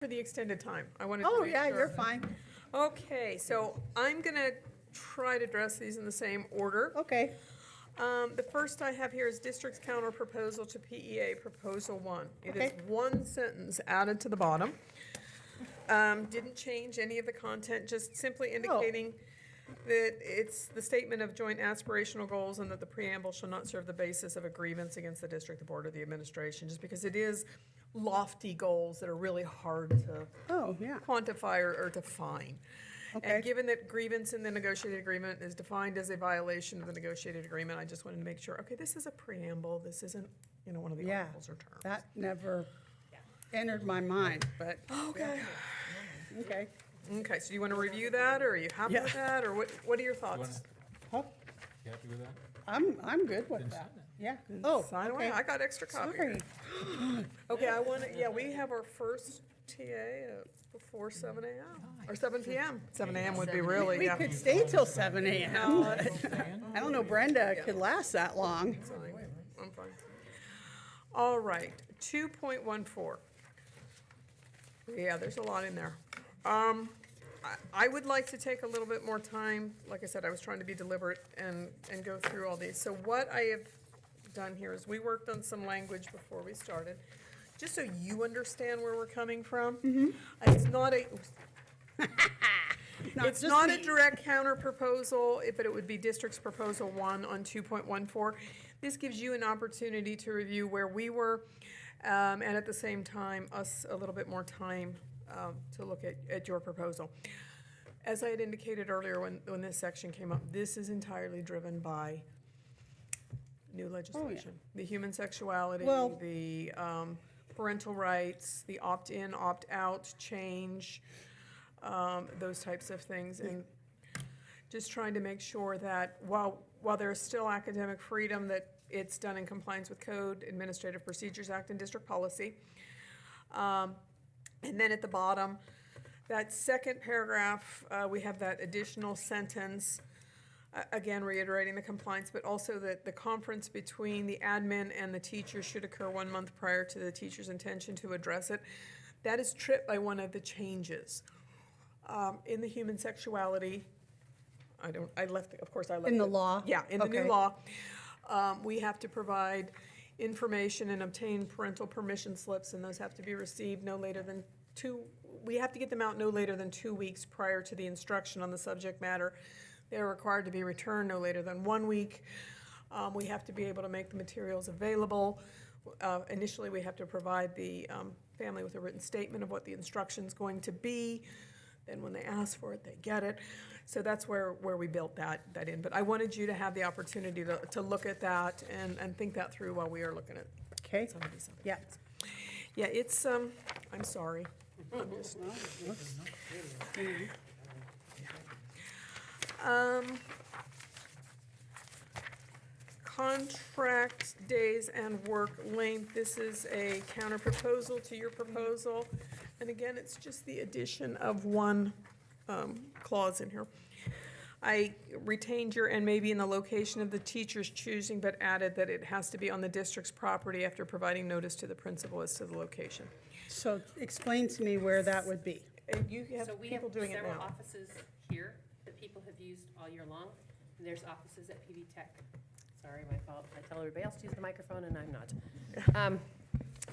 For the extended time. I wanted to Oh, make yeah, sure. you're fine. Okay, so I'm going to try to address these in the same order. Okay. The first I have here is district's counter proposal to PEA, Proposal 1. It is Okay. one sentence added to the bottom. Didn't change any of the content, just simply indicating that it's the statement of joint aspirational goals and that the preamble shall not serve the basis of a grievance against the district, the board, or the administration, just because it is lofty goals that are really hard to Oh, yeah. quantify or define. Okay. And given that grievance in the negotiated agreement is defined as a violation of the negotiated agreement, I just wanted to make sure, okay, this is a preamble, this isn't, one of the Yeah. articles or terms. That never entered my mind, but, Okay. okay. Okay, so you want to review that, or are you happy with Yeah. that, or what are your thoughts? Huh? You happy with that? I'm good with Then that. sign it. Yeah. Oh, Sign away, okay. I got extra copy. Sorry. Okay, I want to, we have our first TA before 7 a.m. or 7 p.m. 7 a.m. would be really, We yeah. could stay till 7 a.m. No, I don't know Brenda could last that long. fine. I'm fine. All right, 2.14. Yeah, there's a lot in there. I would like to take a little bit more time. Like I said, I was trying to be deliberate and go through all these. So what I have done here is we worked on some language before we started, just so you understand where we're coming from. It's not a, it's just not a me. direct counter proposal, but it would be district's proposal 1 on 2.14. This gives you an opportunity to review where we were, and at the same time, us a little bit more time to look at your proposal. As I had indicated earlier when this section came up, this is entirely driven by new legislation. The human sexuality, Well- the parental rights, the opt-in, opt-out change, those types of things. And just trying to make sure that while there's still academic freedom, that it's done in compliance with Code, Administrative Procedures Act, and district policy. And then at the bottom, that second paragraph, we have that additional sentence, again reiterating the compliance, but also that the conference between the admin and the teacher should occur 1 month prior to the teacher's intention to address it. That is tripped by one of the changes. In the human sexuality, I left. In the law? Yeah, in the new Okay. law. We have to provide information and obtain parental permission slips, and those have to be received no later than we have to get them out no later than 2 weeks prior to the instruction on the subject matter. They are required to be returned no later than 1 week. We have to be able to make the materials available. Initially, we have to provide the family with a written statement of what the instruction's going to be. Then when they ask for it, they get it. So that's where we built that in. But I wanted you to have the opportunity to look at that and think that through while we are looking at Okay. some of these other Yeah. things. Yeah, it's, I'm sorry. I'm just, contract days and work length, this is a counter proposal to your proposal. And again, it's just the addition of one clause in here. I retained your "and maybe in the location of the teacher's choosing," but added that it has to be on the district's property after providing notice to the principal as to the location. So explain to me where that would be. And you So have we people have doing it several now. offices here that people have used all year long, and there's offices at PV Tech. Sorry, my fault. I tell everybody else to use the microphone, and I'm not.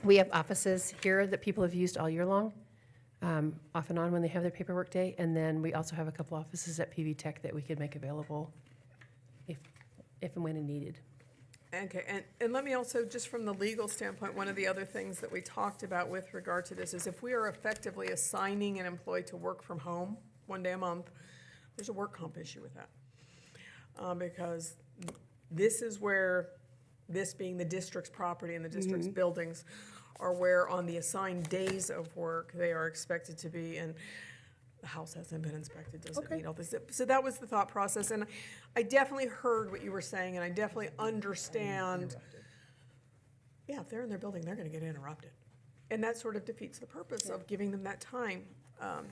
We have offices here that people have used all year long, off and on when they have their paperwork day, and then we also have a couple offices at PV Tech that we could make available if and when needed. Okay, and let me also, just from the legal standpoint, one of the other things that we talked about with regard to this is if we are effectively assigning an employee to work from home 1 day a month, there's a work comp issue with that. Because this is where, this being the district's property and the district's buildings, are where on the assigned days of work, they are expected to be, and the house hasn't been inspected, doesn't Okay. meet all this. So that was the thought process, and I definitely heard what you were saying, and I definitely understand. Yeah, if they're in their building, they're gonna get interrupted. And that sort of defeats the purpose of giving them that time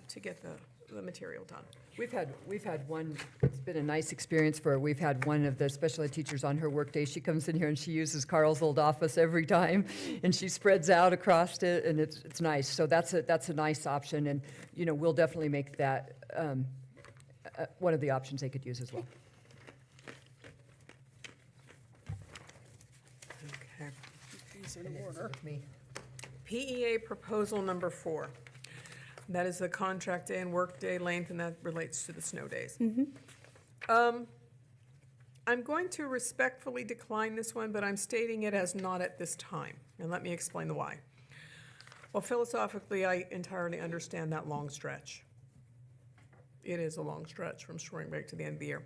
to get the the material done. We've had one, it's been a nice experience for her. We've had one of the special ed teachers on her workday. She comes in here and she uses Carl's old office every time, and she spreads out across it, and it's nice. So that's a nice option, and, you know, we'll definitely make that one of the options they could use as well. Okay. These are in order. PEA proposal number 4. That is the contract day and work day length, and that relates to the snow days. I'm going to respectfully decline this one, but I'm stating it as not at this time, and let me explain the why. Well, philosophically, I entirely understand that long stretch. It is a long stretch from spring break to the end of the year.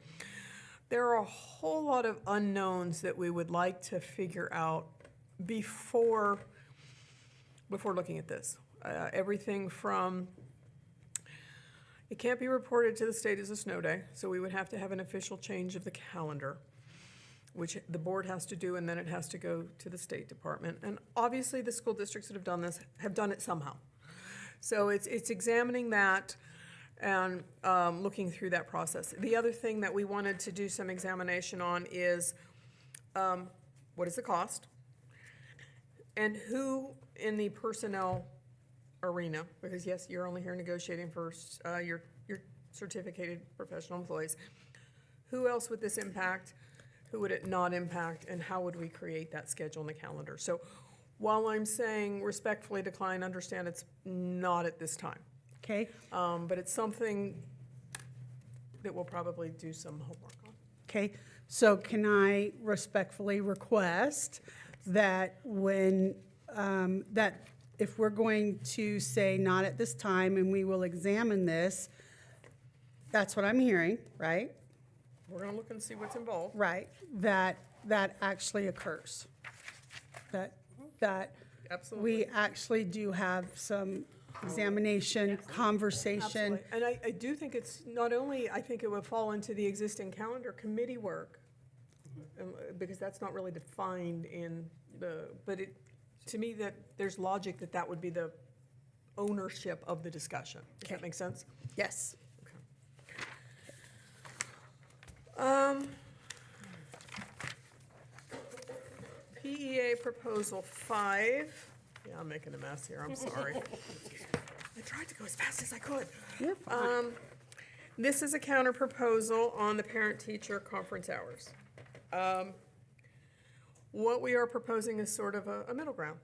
There are a whole lot of unknowns that we would like to figure out before looking at this. Everything from, it can't be reported to the state as a snow day, so we would have to have an official change of the calendar, which the board has to do, and then it has to go to the State Department. And obviously, the school districts that have done this have done it somehow. So it's examining that and looking through that process. The other thing that we wanted to do some examination on is what is the cost? And who in the personnel arena, because yes, you're only here negotiating for your certificated professional employees. Who else would this impact? Who would it not impact? And how would we create that schedule in the calendar? So while I'm saying respectfully decline, understand it's not at this time. Okay, But it's something that we'll probably do some homework on. okay. So can I respectfully request that when, that if we're going to say not at this time and we will examine this, that's what I'm hearing, right? We're gonna look and see what's involved. Right, that actually occurs. That Absolutely. we actually do have some examination, conversation. Absolutely. And I do think it's not only, I think it would fall into the existing calendar committee work, because that's not really defined in but to me, that there's logic that would be the ownership of the discussion. Does that make sense? Yes. PEA proposal 5. Yeah, I'm making a mess here, I'm sorry. I tried to go as fast as I could. You're fine. This is a counter proposal on the parent-teacher conference hours. What we are proposing is sort of a middle ground.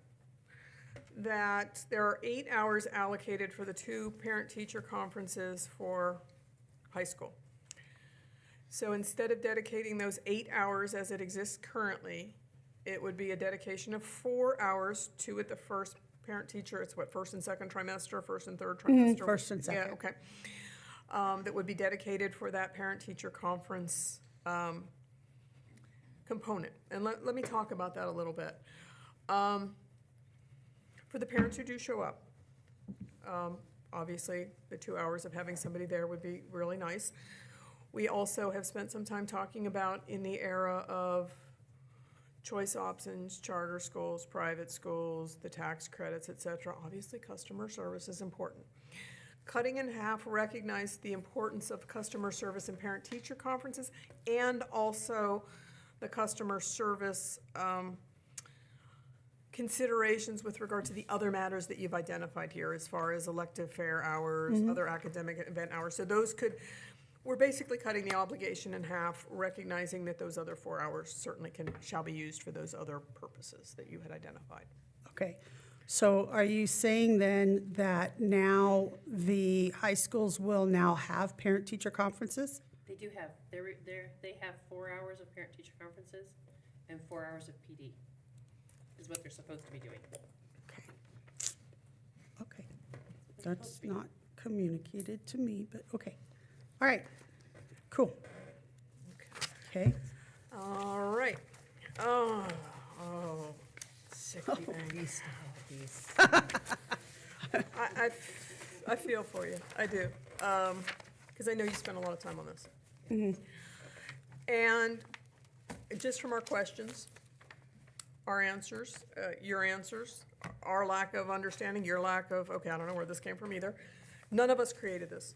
That there are 8 hours allocated for the 2 parent-teacher conferences for high school. So instead of dedicating those 8 hours as it exists currently, it would be a dedication of 4 hours, 2 at the first parent-teacher, it's what, first and second trimester, first and third trimester? first and second. Yeah, okay. That would be dedicated for that parent-teacher conference component. And let me talk about that a little bit. For the parents who do show up, obviously, the 2 hours of having somebody there would be really nice. We also have spent some time talking about, in the era of choice options, charter schools, private schools, the tax credits, et cetera, obviously customer service is important. Cutting in half recognized the importance of customer service in parent-teacher conferences, and also the customer service considerations with regard to the other matters that you've identified here, as far as elective fair hours, other academic event hours. So those we're basically cutting the obligation in half, recognizing that those other 4 hours certainly shall be used for those other purposes that you had identified. Okay, so are you saying then that now the high schools will now have parent-teacher conferences? They do have, they have 4 hours of parent-teacher conferences and 4 hours of PD, is what they're supposed to be doing. Okay. Okay, that's not communicated to me, but okay. All right, cool. Okay, All right. Oh, sicky thing. I feel for you, I do, because I know you spend a lot of time on this. And just from our questions, our answers, your answers, our lack of understanding, your lack of, okay, I don't know where this came from either. None of us created this.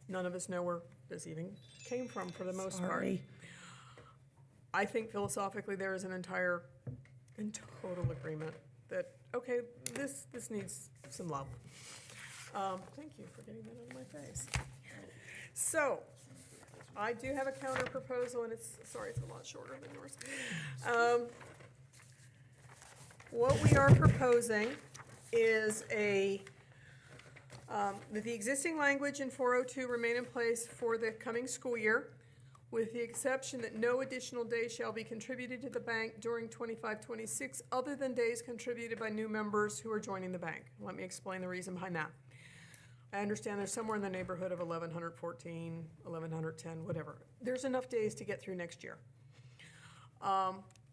none of us know where this even came from for the most part. Sorry. I think philosophically, there is an entire and total agreement that, okay, this needs some love. Thank you for getting that out of my face. So, I do have a counter proposal, and it's a lot shorter than yours. What we are proposing is that the existing language in 402 remain in place for the coming school year, with the exception that no additional days shall be contributed to the bank during 25-26 other than days contributed by new members who are joining the bank. Let me explain the reason behind that. I understand there's somewhere in the neighborhood of 1,114, 1,110, whatever. There's enough days to get through next year.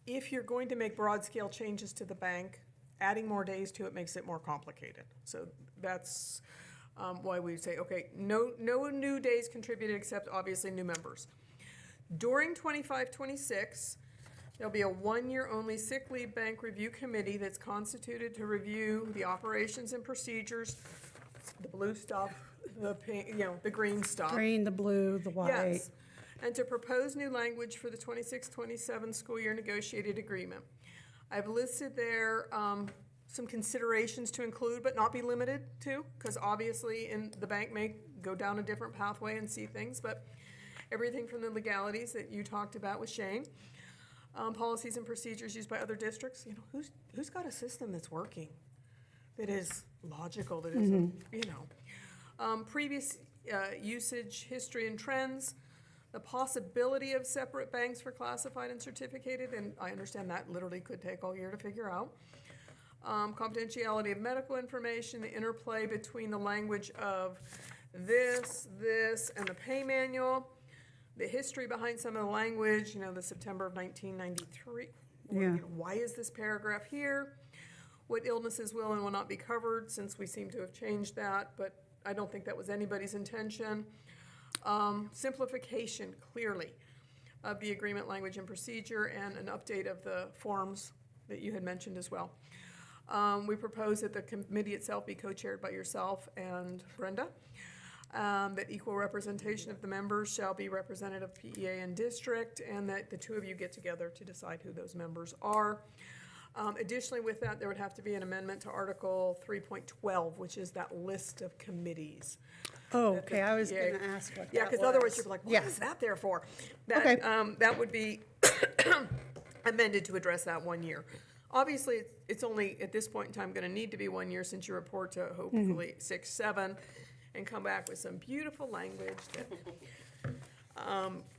If you're going to make broad-scale changes to the bank, adding more days to it makes it more complicated. So that's why we say, okay, no new days contributed except obviously new members. During 25-26, there'll be a one-year-only sick leave bank review committee that's constituted to review the operations and procedures, the blue stuff, the pink, the green stuff. Green, the blue, the white. Yes, and to propose new language for the 26-27 school year negotiated agreement. I've listed there some considerations to include, but not be limited to, because obviously the bank may go down a different pathway and see things, but everything from the legalities that you talked about with Shane, policies and procedures used by other districts. Who's got a system that's working, that is logical, that is, previous usage, history, and trends, the possibility of separate banks for classified and certificated, and I understand that literally could take all year to figure out. Confidentiality of medical information, the interplay between the language of this, and the pay manual, the history behind some of the language, the September of 1993. Yeah. Why is this paragraph here? What illnesses will and will not be covered, since we seem to have changed that, but I don't think that was anybody's intention. Simplification, clearly, of the agreement language and procedure, and an update of the forms that you had mentioned as well. We propose that the committee itself be co-chaired by yourself and Brenda. That equal representation of the members shall be representative of PEA and district, and that the two of you get together to decide who those members are. Additionally, with that, there would have to be an amendment to Article 3.12, which is that list of committees. Oh, okay, I was gonna ask what that was. Yeah, because otherwise you're like, what is that there for? Okay. That would be amended to address that 1 year. Obviously, it's only, at this point in time, gonna need to be 1 year, since you report to hopefully 6, 7, and come back with some beautiful language that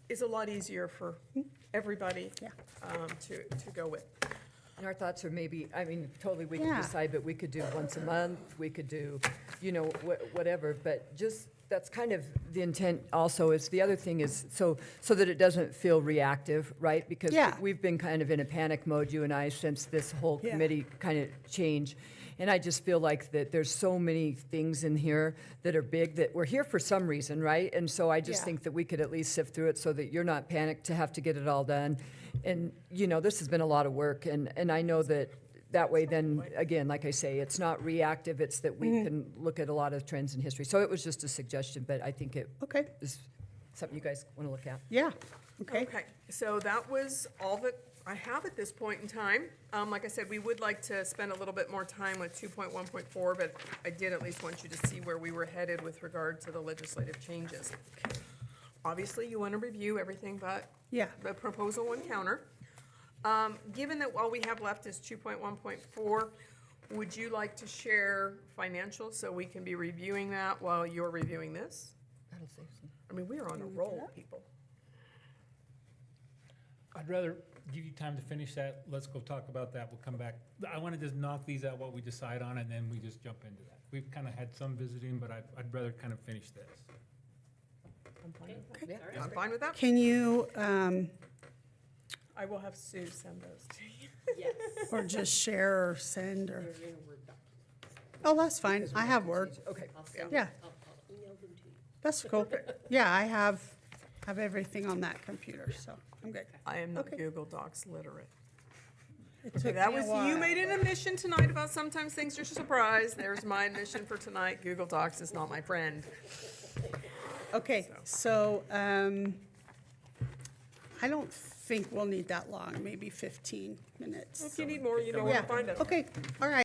is a lot easier for everybody to go with. And our thoughts are maybe, totally we could Yeah. decide, but we could do once a month, we could do, whatever, but just, that's kind of the intent also, is the other thing is, so that it doesn't feel reactive, right? Because Yeah. we've been kind of in a panic mode, you and I, since this whole Yeah. committee kind of changed. And I just feel like that there's so many things in here that are big, that we're here for some reason, right? And so I just Yeah. think that we could at least sift through it so that you're not panicked to have to get it all done. And, this has been a lot of work, and I know that way then, again, like I say, it's not reactive, it's that we can look at a lot of trends in history. So it was just a suggestion, but I think it Okay, is something you guys want to look at. yeah, okay. Okay, so that was all that I have at this point in time. Like I said, we would like to spend a little bit more time with 2.1.4, but I did at least want you to see where we were headed with regard to the legislative changes. Obviously, you want to review everything but Yeah. the proposal and counter. Given that all we have left is 2.1.4, would you like to share financials so we can be reviewing that while you're reviewing this? That'll save some. We are on a roll, people. I'd rather give you time to finish that. Let's go talk about that. We'll come back. I want to just knock these out, what we decide on, and then we just jump into that. We've kind of had some visiting, but I'd rather kind of finish this. Yeah. I'm fine with that. Can you, I will have Sue send those to you. Yes. or just share or send, or, They're in a Word document. oh, that's fine, I have Word. Okay. I'll send Yeah. I'll email them to you. That's cool. Yeah, I have everything on that computer, so I'm good. I am not Okay. Google Docs literate. It Okay, took that me a was, you while. made an admission tonight about sometimes things are a surprise. There's my admission for tonight. Google Docs is not my friend. Okay, so, I don't think we'll need that long, maybe 15 minutes. If you need more, you know where Yeah, to find us. okay, all right.